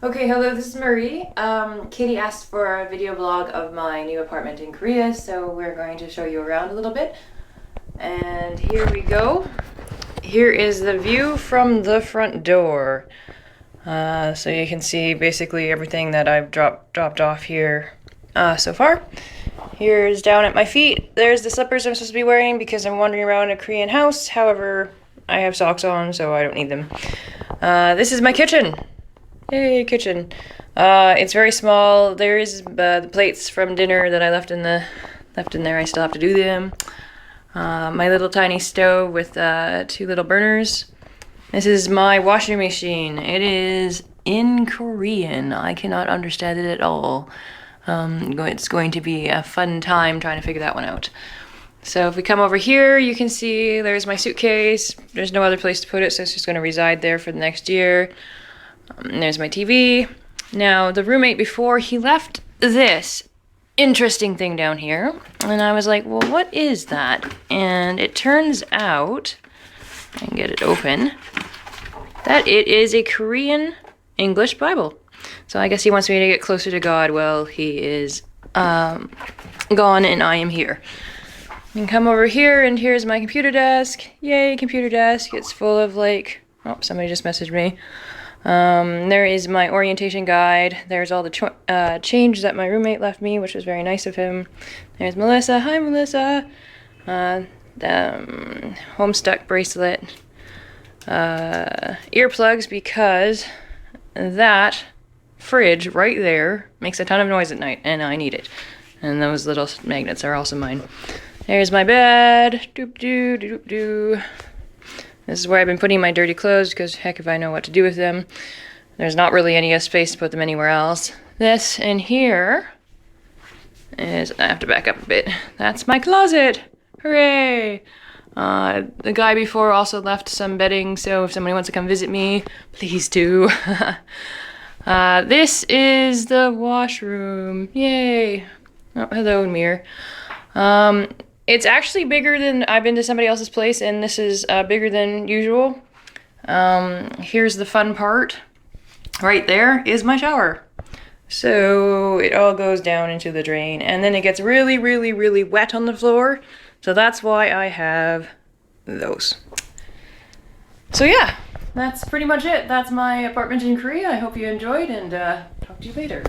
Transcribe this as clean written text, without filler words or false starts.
Okay, hello, this is Marie. Katie asked for a video blog of my new apartment in Korea, so we're going to show you around a little bit. And here we go. Here is the view from the front door. So you can see basically everything that I've dropped off here so far. Here's down at my feet. There's the slippers I'm supposed to be wearing because I'm wandering around a Korean house. However, I have socks on, so I don't need them. This is my kitchen. Yay, kitchen. It's very small. There is the plates from dinner that I left in there. I still have to do them. My little tiny stove with 2 little burners. This is my washing machine. It is in Korean. I cannot understand it at all. It's going to be a fun time trying to figure that one out. So if we come over here, you can see there's my suitcase. There's no other place to put it, so it's just going to reside there for the next year. There's my TV. Now, the roommate before, he left this interesting thing down here. And I was like, well, what is that? And it turns out, I can get it open, that it is a Korean English Bible. So I guess he wants me to get closer to God while he is gone and I am here. You can come over here, and here's my computer desk. Yay, computer desk. It's full of like, oh, somebody just messaged me. There is my orientation guide. There's all the change that my roommate left me, which was very nice of him. There's Melissa. Hi, Melissa. The Homestuck bracelet. Earplugs, because that fridge right there makes a ton of noise at night, and I need it. And those little magnets are also mine. There's my bed. Doop doo doop doo. This is where I've been putting my dirty clothes, because heck if I know what to do with them. There's not really any space to put them anywhere else. This in here is, I have to back up a bit, that's my closet! Hooray! The guy before also left some bedding, so if somebody wants to come visit me, please do. This is the washroom. Yay! Oh, hello, mirror. It's actually bigger than, I've been to somebody else's place, and this is bigger than usual. Here's the fun part. Right there is my shower. So it all goes down into the drain, and then it gets really, really, really wet on the floor. So that's why I have those. So yeah, that's pretty much it. That's my apartment in Korea. I hope you enjoyed, and talk to you later.